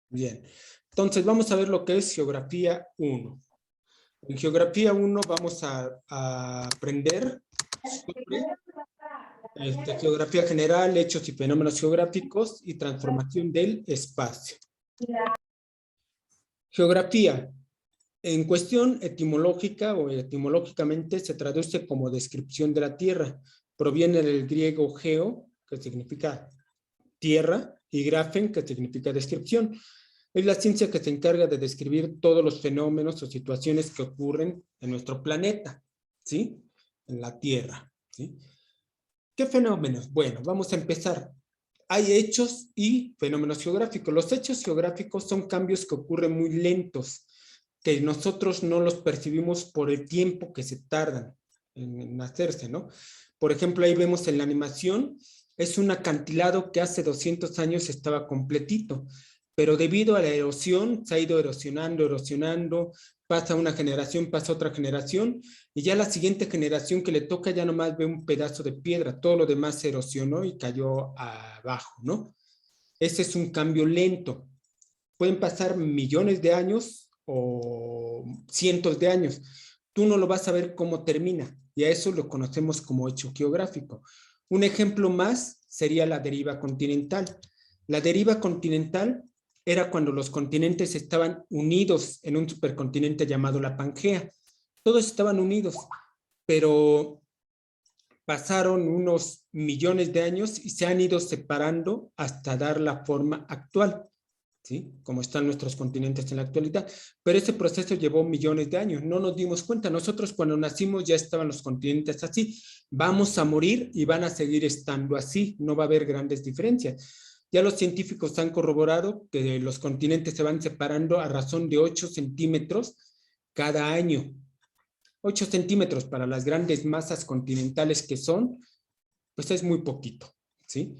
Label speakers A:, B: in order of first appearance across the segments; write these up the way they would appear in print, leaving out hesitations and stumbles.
A: Bien. Entonces, vamos a ver lo que es geografía 1. En geografía 1 vamos a aprender sobre geografía general, hechos y fenómenos geográficos y transformación del espacio. Geografía. En cuestión etimológica o etimológicamente se traduce como descripción de la tierra. Proviene del griego geo, que significa tierra, y grafen, que significa descripción. Es la ciencia que se encarga de describir todos los fenómenos o situaciones que ocurren en nuestro planeta, ¿sí? En la Tierra, ¿sí? ¿Qué fenómenos? Bueno, vamos a empezar. Hay hechos y fenómenos geográficos. Los hechos geográficos son cambios que ocurren muy lentos, que nosotros no los percibimos por el tiempo que se tardan en hacerse, ¿no? Por ejemplo, ahí vemos en la animación, es un acantilado que hace 200 años estaba completito, pero debido a la erosión, se ha ido erosionando, pasa una generación, pasa otra generación, y ya la siguiente generación que le toca ya nomás ve un pedazo de piedra, todo lo demás se erosionó y cayó abajo, ¿no? Ese es un cambio lento. Pueden pasar millones de años o cientos de años. Tú no lo vas a ver cómo termina, y a eso lo conocemos como hecho geográfico. Un ejemplo más sería la deriva continental. La deriva continental era cuando los continentes estaban unidos en un supercontinente llamado la Pangea. Todos estaban unidos, pero pasaron unos millones de años y se han ido separando hasta dar la forma actual, ¿sí? Como están nuestros continentes en la actualidad. Pero ese proceso llevó millones de años, no nos dimos cuenta. Nosotros cuando nacimos ya estaban los continentes así. Vamos a morir y van a seguir estando así, no va a haber grandes diferencias. Ya los científicos han corroborado que los continentes se van separando a razón de 8 centímetros cada año. 8 centímetros para las grandes masas continentales que son, pues es muy poquito, ¿sí?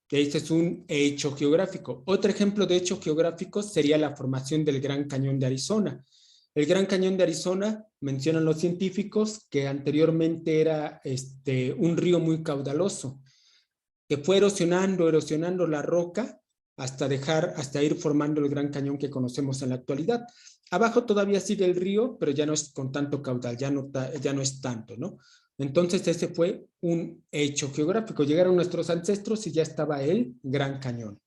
A: Este es un hecho geográfico. Otro ejemplo de hecho geográfico sería la formación del Gran Cañón de Arizona. El Gran Cañón de Arizona, mencionan los científicos, que anteriormente era un río muy caudaloso, que fue erosionando la roca hasta ir formando el Gran Cañón que conocemos en la actualidad. Abajo todavía sigue el río, pero ya no es con tanto caudal, ya no es tanto, ¿no? Entonces ese fue un hecho geográfico. Llegaron nuestros ancestros y ya estaba el Gran Cañón.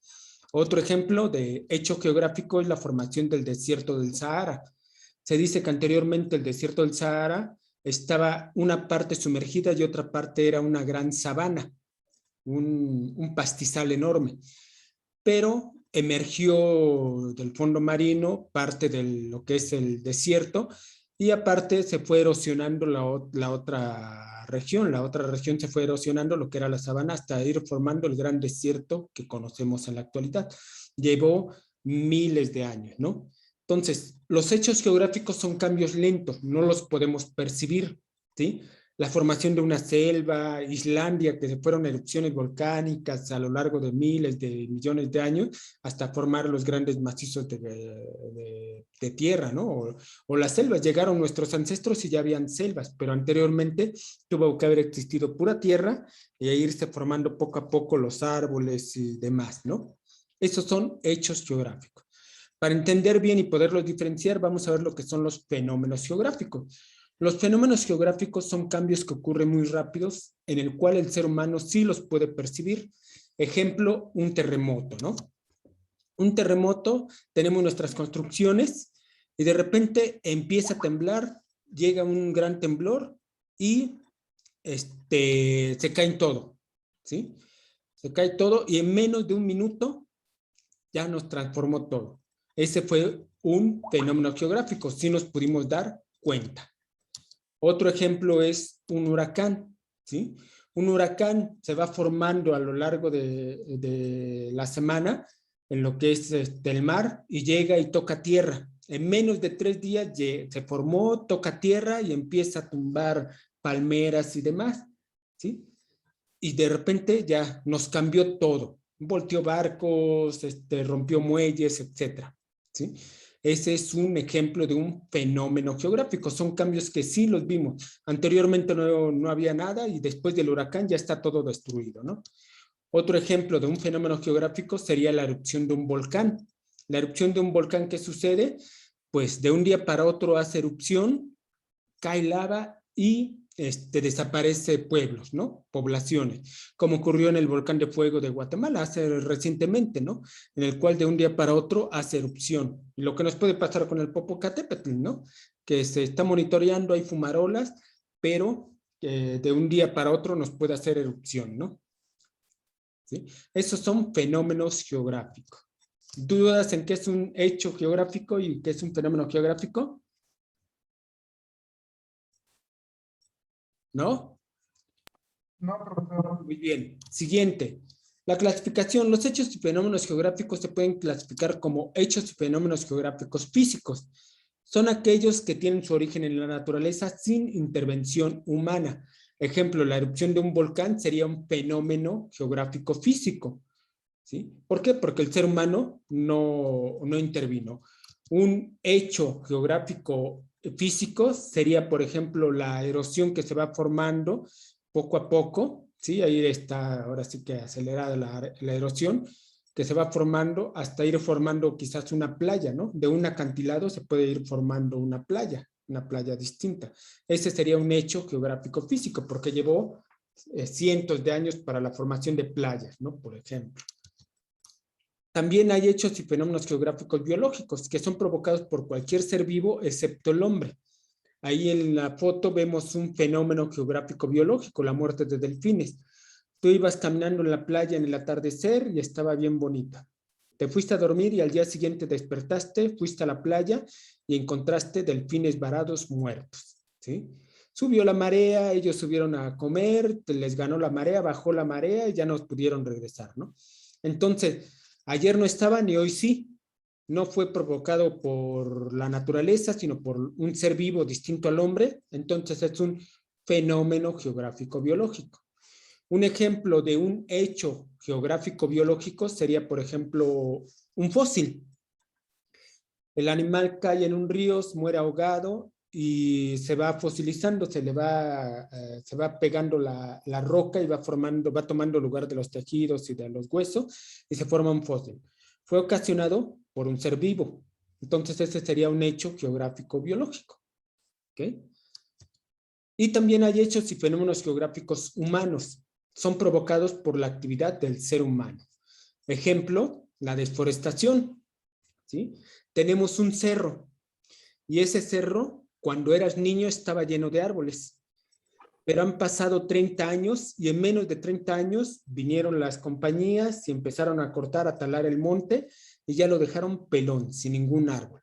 A: Otro ejemplo de hecho geográfico es la formación del desierto del Sahara. Se dice que anteriormente el desierto del Sahara estaba una parte sumergida y otra parte era una gran sabana, un pastizal enorme, pero emergió del fondo marino parte de lo que es el desierto y aparte se fue erosionando la otra región se fue erosionando lo que era la sabana hasta ir formando el gran desierto que conocemos en la actualidad. Llevó miles de años, ¿no? Entonces, los hechos geográficos son cambios lentos, no los podemos percibir, ¿sí? La formación de una selva, Islandia, que se fueron erupciones volcánicas a lo largo de miles de millones de años, hasta formar los grandes macizos de tierra, ¿no? O las selvas, llegaron nuestros ancestros y ya habían selvas, pero anteriormente tuvo que haber existido pura tierra y irse formando poco a poco los árboles y demás, ¿no? Esos son hechos geográficos. Para entender bien y poderlos diferenciar, vamos a ver lo que son los fenómenos geográficos. Los fenómenos geográficos son cambios que ocurren muy rápidos, en el cual el ser humano sí los puede percibir. Ejemplo, un terremoto, ¿no? Un terremoto, tenemos nuestras construcciones y de repente empieza a temblar, llega un gran temblor y se cae todo, ¿sí? Se cae todo y en menos de un minuto ya nos transformó todo. Ese fue un fenómeno geográfico, sí nos pudimos dar cuenta. Otro ejemplo es un huracán, ¿sí? Un huracán se va formando a lo largo de la semana en lo que es el mar y llega y toca tierra. En menos de 3 días se formó, toca tierra y empieza a tumbar palmeras y demás, ¿sí? Y de repente ya nos cambió todo. Volteó barcos, rompió muelles, etcétera, ¿sí? Ese es un ejemplo de un fenómeno geográfico. Son cambios que sí los vimos. Anteriormente no había nada y después del huracán ya está todo destruido, ¿no? Otro ejemplo de un fenómeno geográfico sería la erupción de un volcán. La erupción de un volcán, ¿qué sucede? Pues de un día para otro hace erupción, cae lava y desaparece pueblos, ¿no? Poblaciones, como ocurrió en el volcán de fuego de Guatemala hace recientemente, ¿no? En el cual de un día para otro hace erupción. Y lo que nos puede pasar con el Popocatépetl, ¿no? Que se está monitoreando, hay fumarolas, pero de un día para otro nos puede hacer erupción, ¿no? ¿Sí? Esos son fenómenos geográficos. ¿Dudas en qué es un hecho geográfico y qué es un fenómeno geográfico? ¿No?
B: No, profesor.
A: Muy bien. Siguiente. La clasificación. Los hechos y fenómenos geográficos se pueden clasificar como hechos y fenómenos geográficos físicos. Son aquellos que tienen su origen en la naturaleza sin intervención humana. Ejemplo, la erupción de un volcán sería un fenómeno geográfico físico. ¿Sí? ¿Por qué? Porque el ser humano no intervino. Un hecho geográfico físico sería, por ejemplo, la erosión que se va formando poco a poco, ¿sí? Ahí está, ahora sí que acelerada la erosión, que se va formando hasta ir formando quizás una playa, ¿no? De un acantilado se puede ir formando una playa distinta. Ese sería un hecho geográfico físico, porque llevó cientos de años para la formación de playas, ¿no? Por ejemplo. También hay hechos y fenómenos geográficos biológicos que son provocados por cualquier ser vivo excepto el hombre. Ahí en la foto vemos un fenómeno geográfico biológico, la muerte de delfines. Tú ibas caminando en la playa en el atardecer y estaba bien bonita. Te fuiste a dormir y al día siguiente despertaste, fuiste a la playa y encontraste delfines varados muertos, ¿sí? Subió la marea, ellos subieron a comer, les ganó la marea, bajó la marea y ya no pudieron regresar, ¿no? Entonces, ayer no estaban y hoy sí. No fue provocado por la naturaleza, sino por un ser vivo distinto al hombre. Entonces es un fenómeno geográfico biológico. Un ejemplo de un hecho geográfico biológico sería, por ejemplo, un fósil. El animal cae en un río, muere ahogado y se va fosilizando, se va pegando la roca y va tomando lugar de los tejidos y de los huesos y se forma un fósil. Fue ocasionado por un ser vivo. Entonces ese sería un hecho geográfico biológico. ¿Okay? Y también hay hechos y fenómenos geográficos humanos. Son provocados por la actividad del ser humano. Ejemplo, la deforestación. ¿Sí? Tenemos un cerro y ese cerro, cuando eras niño, estaba lleno de árboles. Pero han pasado 30 años y en menos de 30 años vinieron las compañías y empezaron a cortar, a talar el monte y ya lo dejaron pelón, sin ningún árbol.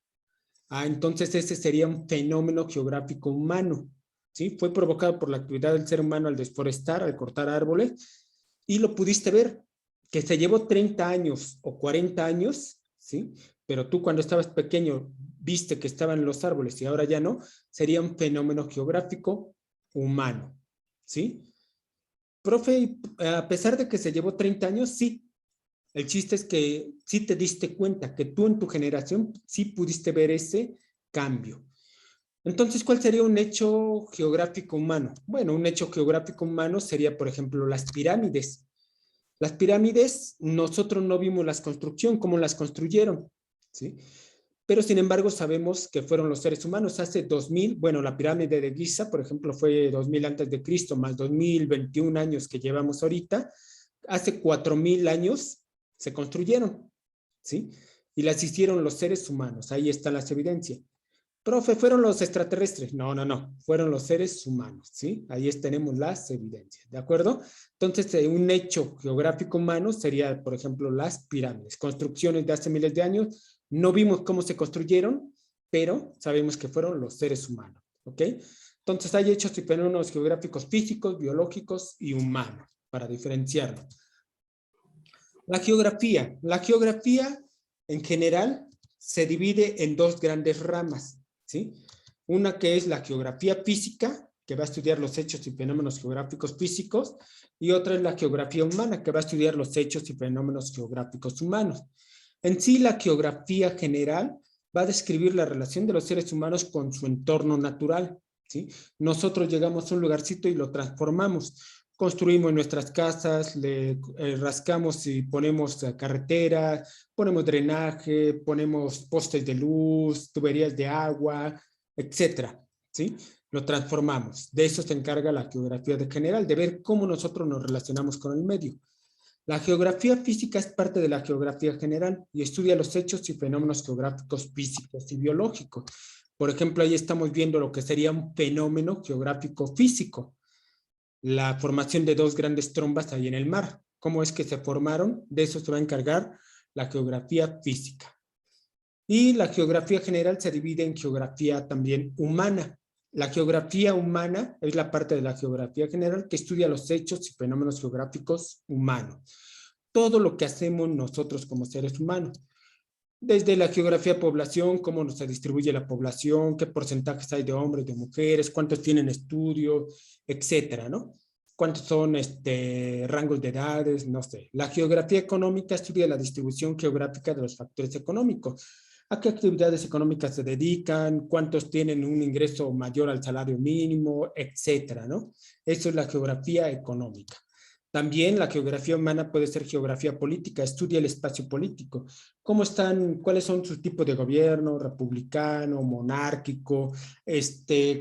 A: Entonces ese sería un fenómeno geográfico humano, ¿sí? Fue provocado por la actividad del ser humano al desforestar, al cortar árboles y lo pudiste ver, que se llevó 30 años o 40 años, ¿sí? Pero tú cuando estabas pequeño viste que estaban los árboles y ahora ya no, sería un fenómeno geográfico humano, ¿sí? Profe, a pesar de que se llevó 30 años, sí. El chiste es que sí te diste cuenta que tú en tu generación sí pudiste ver ese cambio. Entonces, ¿cuál sería un hecho geográfico humano? Bueno, un hecho geográfico humano sería, por ejemplo, las pirámides. Las pirámides, nosotros no vimos la construcción, cómo las construyeron, ¿sí? Pero sin embargo sabemos que fueron los seres humanos hace 2000, bueno, la pirámide de Giza, por ejemplo, fue 2000 antes de Cristo, más 2021 años que llevamos ahorita, hace 4000 años se construyeron, ¿sí? Y las hicieron los seres humanos, ahí están las evidencias. Profe, ¿fueron los extraterrestres? No, fueron los seres humanos, ¿sí? Ahí tenemos las evidencias, ¿de acuerdo? Entonces, un hecho geográfico humano sería, por ejemplo, las pirámides, construcciones de hace miles de años. No vimos cómo se construyeron, pero sabemos que fueron los seres humanos, ¿ok? Entonces, hay hechos y fenómenos geográficos físicos, biológicos y humanos, para diferenciarlos. La geografía en general se divide en dos grandes ramas, ¿sí? Una que es la geografía física, que va a estudiar los hechos y fenómenos geográficos físicos, y otra es la geografía humana, que va a estudiar los hechos y fenómenos geográficos humanos. En sí, la geografía general va a describir la relación de los seres humanos con su entorno natural, ¿sí? Nosotros llegamos a un lugarcito y lo transformamos. construimos nuestras casas, le rascamos y ponemos carretera, ponemos drenaje, ponemos postes de luz, tuberías de agua, etcétera, ¿sí? Lo transformamos. De eso se encarga la geografía de general, de ver cómo nosotros nos relacionamos con el medio. La geografía física es parte de la geografía general y estudia los hechos y fenómenos geográficos físicos y biológicos. Por ejemplo, ahí estamos viendo lo que sería un fenómeno geográfico físico, la formación de dos grandes trombas ahí en el mar. ¿Cómo es que se formaron? De eso se va a encargar la geografía física. Y la geografía general se divide en geografía también humana. La geografía humana es la parte de la geografía general que estudia los hechos y fenómenos geográficos humanos. Todo lo que hacemos nosotros como seres humanos. Desde la geografía de población, cómo se distribuye la población, qué porcentajes hay de hombres, de mujeres, cuántos tienen estudios, etcétera, ¿no? Cuántos son rangos de edades, no sé. La geografía económica estudia la distribución geográfica de los factores económicos. ¿A qué actividades económicas se dedican? ¿Cuántos tienen un ingreso mayor al salario mínimo? Etcétera, ¿no? Eso es la geografía económica. También la geografía humana puede ser geografía política, estudia el espacio político. ¿Cómo están, cuáles son sus tipos de gobierno, republicano, monárquico,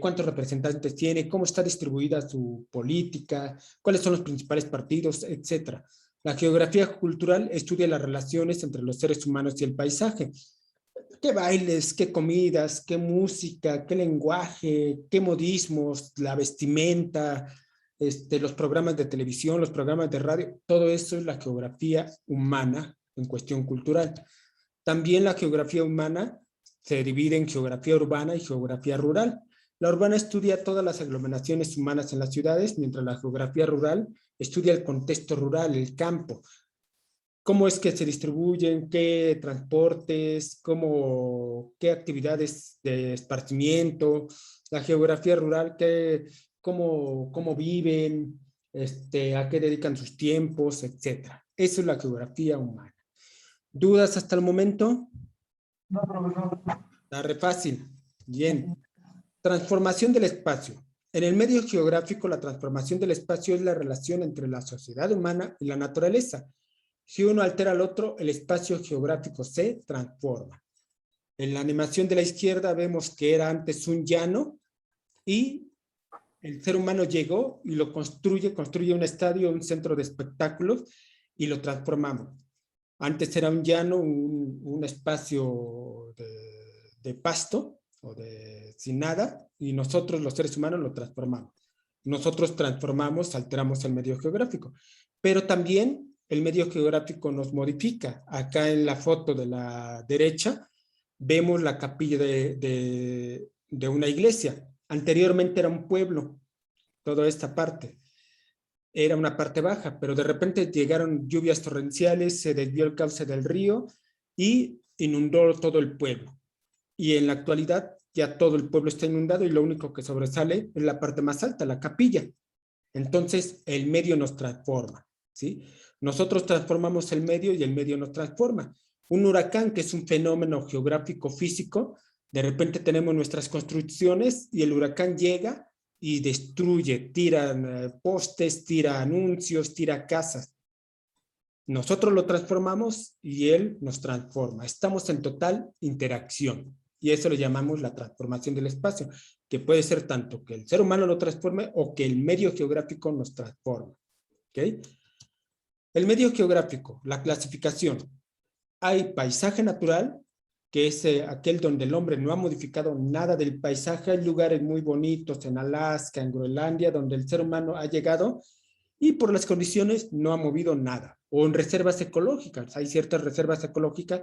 A: cuántos representantes tiene, cómo está distribuida su política, cuáles son los principales partidos, etcétera? La geografía cultural estudia las relaciones entre los seres humanos y el paisaje. ¿Qué bailes, qué comidas, qué música, qué lenguaje, qué modismos, la vestimenta, los programas de televisión, los programas de radio? Todo eso es la geografía humana en cuestión cultural. También la geografía humana se divide en geografía urbana y geografía rural. La urbana estudia todas las aglomeraciones humanas en las ciudades, mientras la geografía rural estudia el contexto rural, el campo. Cómo es que se distribuyen, qué transportes, qué actividades de esparcimiento, la geografía rural, cómo viven, a qué dedican sus tiempos, etcétera. Eso es la geografía humana. ¿Dudas hasta el momento?
B: No, profesor.
A: Está re fácil. Bien. Transformación del espacio. En el medio geográfico, la transformación del espacio es la relación entre la sociedad humana y la naturaleza. Si uno altera al otro, el espacio geográfico se transforma. En la animación de la izquierda vemos que era antes un llano y el ser humano llegó y lo construye un estadio, un centro de espectáculos y lo transformamos. Antes era un llano, un espacio de pasto o sin nada, y nosotros los seres humanos lo transformamos. Nosotros transformamos, alteramos el medio geográfico, pero también el medio geográfico nos modifica. Acá en la foto de la derecha vemos la capilla de una iglesia. Anteriormente era un pueblo, toda esta parte. Era una parte baja, pero de repente llegaron lluvias torrenciales, se desvió el cauce del río y inundó todo el pueblo. Y en la actualidad ya todo el pueblo está inundado y lo único que sobresale es la parte más alta, la capilla. Entonces el medio nos transforma, ¿sí? Nosotros transformamos el medio y el medio nos transforma. Un huracán, que es un fenómeno geográfico físico, de repente tenemos nuestras construcciones y el huracán llega y destruye, tira postes, tira anuncios, tira casas. Nosotros lo transformamos y él nos transforma. Estamos en total interacción y eso le llamamos la transformación del espacio, que puede ser tanto que el ser humano lo transforme o que el medio geográfico nos transforme. ¿Okay? El medio geográfico, la clasificación. Hay paisaje natural, que es aquel donde el hombre no ha modificado nada del paisaje. Hay lugares muy bonitos en Alaska, en Groenlandia, donde el ser humano ha llegado y por las condiciones no ha movido nada. O en reservas ecológicas. Hay ciertas reservas ecológicas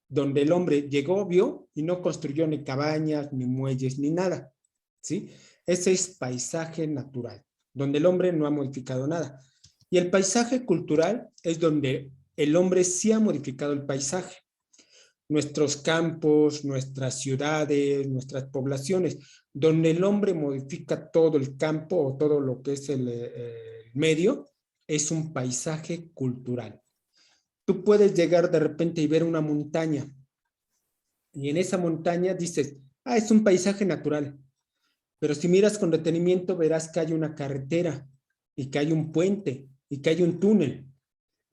A: donde el hombre llegó, vio y no construyó ni cabañas, ni muelles, ni nada. ¿Sí? Ese es paisaje natural, donde el hombre no ha modificado nada. Y el paisaje cultural es donde el hombre sí ha modificado el paisaje. Nuestros campos, nuestras ciudades, nuestras poblaciones, donde el hombre modifica todo el campo o todo lo que es el medio, es un paisaje cultural. Tú puedes llegar de repente y ver una montaña, y en esa montaña dices, es un paisaje natural, pero si miras con detenimiento verás que hay una carretera, y que hay un puente y que hay un túnel.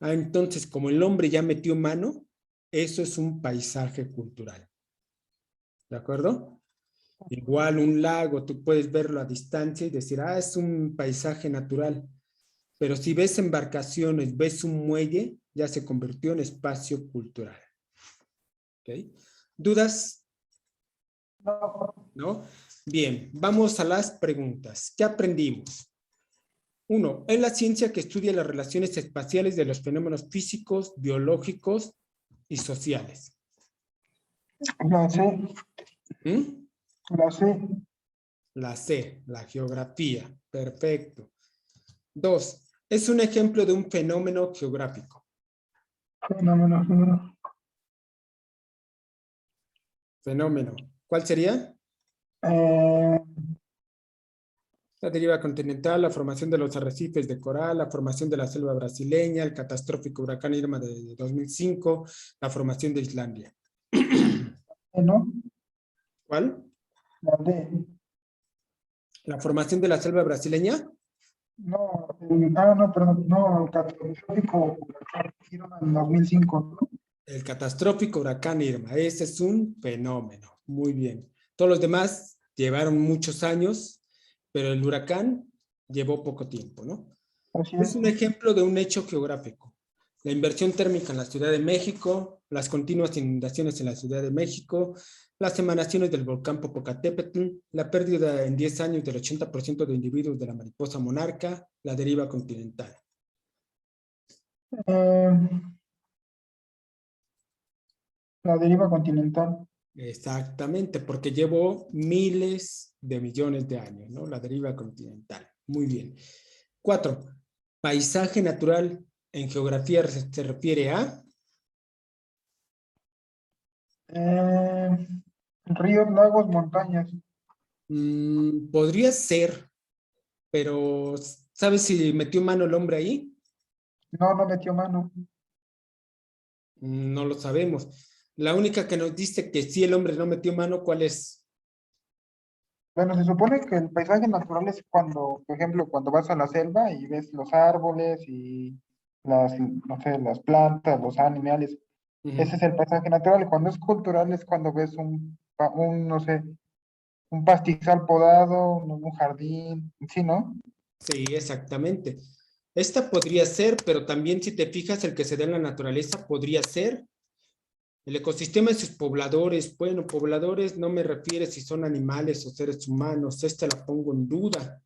A: Entonces, como el hombre ya metió mano, eso es un paisaje cultural. ¿De acuerdo? Igual un lago, tú puedes verlo a distancia y decir, es un paisaje natural. Pero si ves embarcaciones, ves un muelle, ya se convirtió en espacio cultural. ¿Ok? ¿Dudas?
B: No.
A: ¿No? Bien, vamos a las preguntas. ¿Qué aprendimos? 1. Es la ciencia que estudia las relaciones espaciales de los fenómenos físicos, biológicos y sociales.
B: La C.
A: ¿Mm?
B: La C.
A: La C, la geografía. Perfecto. 2. Es un ejemplo de un fenómeno geográfico.
B: Fenómeno.
A: Fenómeno. ¿Cuál sería?
B: Eh,
A: La deriva continental, la formación de los arrecifes de coral, la formación de la selva brasileña, el catastrófico huracán Irma de 2005, la formación de Islandia.
B: ¿No?
A: ¿Cuál?
B: La D.
A: La formación de la selva brasileña.
B: No, no, perdón, no, el catastrófico en 2005, ¿no?
A: El catastrófico huracán Irma. Ese es un fenómeno. Muy bien. Todos los demás llevaron muchos años, pero el huracán llevó poco tiempo, ¿no?
B: Así
A: Es
B: es.
A: un ejemplo de un hecho geográfico. La inversión térmica en la Ciudad de México, las continuas inundaciones en la Ciudad de México, las emanaciones del volcán Popocatépetl, la pérdida en 10 años del 80% de individuos de la mariposa monarca, la deriva continental.
B: Eh, la deriva continental.
A: Exactamente, porque llevó miles de millones de años, ¿no? La deriva continental. Muy bien. 4. Paisaje natural en geografía se refiere a
B: Eh, ríos, lagos, montañas.
A: podría ser, pero ¿sabes si metió mano el hombre ahí?
B: No, no metió mano.
A: No lo sabemos. La única que nos dice que sí el hombre no metió mano, ¿cuál es?
B: Bueno, se supone que el paisaje natural es cuando, por ejemplo, cuando vas a la selva y ves los árboles y no sé, las plantas, los animales. Ese
A: Ujú.
B: es el paisaje natural. Y cuando es cultural es cuando ves no sé, un pastizal podado, un jardín, sí, ¿no?
A: Sí, exactamente. Esta podría ser, pero también si te fijas, el que se da en la naturaleza podría ser el ecosistema y sus pobladores. Bueno, pobladores no me refiere si son animales o seres humanos, esta la pongo en duda.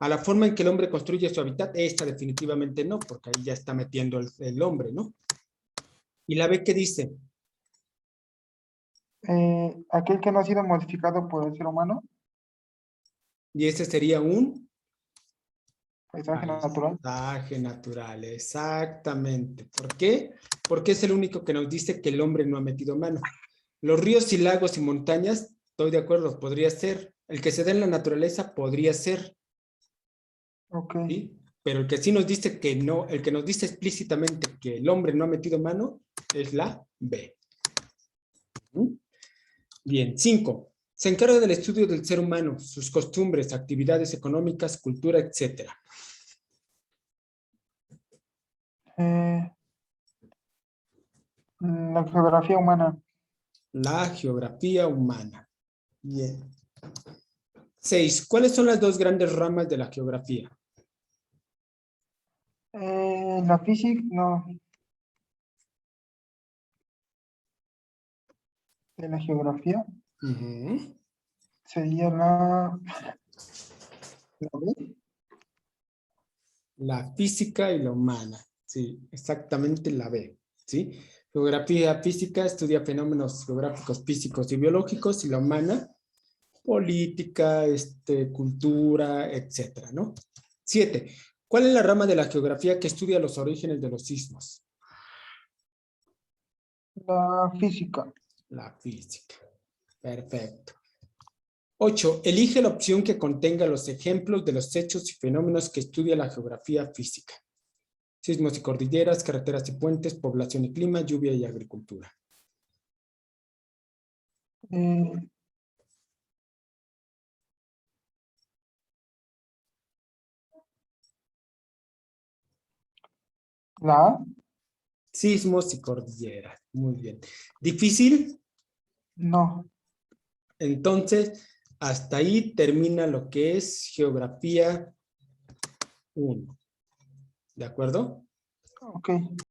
A: A la forma en que el hombre construye su hábitat, esta definitivamente no, porque ahí ya está metiendo el hombre, ¿no? ¿Y la B qué dice?
B: Aquel que no ha sido modificado por el ser humano,
A: Y ese sería un
B: paisaje natural.
A: paisaje natural, exactamente. ¿Por qué? Porque es el único que nos dice que el hombre no ha metido mano. Los ríos y lagos y montañas, estoy de acuerdo, podría ser. El que se da en la naturaleza podría ser,
B: Ok.
A: ¿sí? Pero el que sí nos dice que no, el que nos dice explícitamente que el hombre no ha metido mano es la B. ¿Mm? Bien, 5. Se encarga del estudio del ser humano, sus costumbres, actividades económicas, cultura, etcétera.
B: Eh, la geografía humana.
A: La geografía humana. Bien. 6. ¿Cuáles son las dos grandes ramas de la geografía?
B: La física, no, de la geografía
A: Ujú.
B: sería la B.
A: La física y la humana. Sí, exactamente la B. ¿Sí? Geografía física estudia fenómenos geográficos, físicos y biológicos, y la humana, política, cultura, etcétera, ¿no? 7. ¿Cuál es la rama de la geografía que estudia los orígenes de los sismos?
B: La física.
A: La física. Perfecto. 8. Elige la opción que contenga los ejemplos de los hechos y fenómenos que estudia la geografía física. Sismos y cordilleras, carreteras y puentes, población y clima, lluvia y agricultura.
B: Eh, La A,
A: Sismos y cordilleras. Muy bien. ¿Difícil?
B: no.
A: Entonces, hasta ahí termina lo que es geografía 1. ¿De acuerdo?
B: Ok.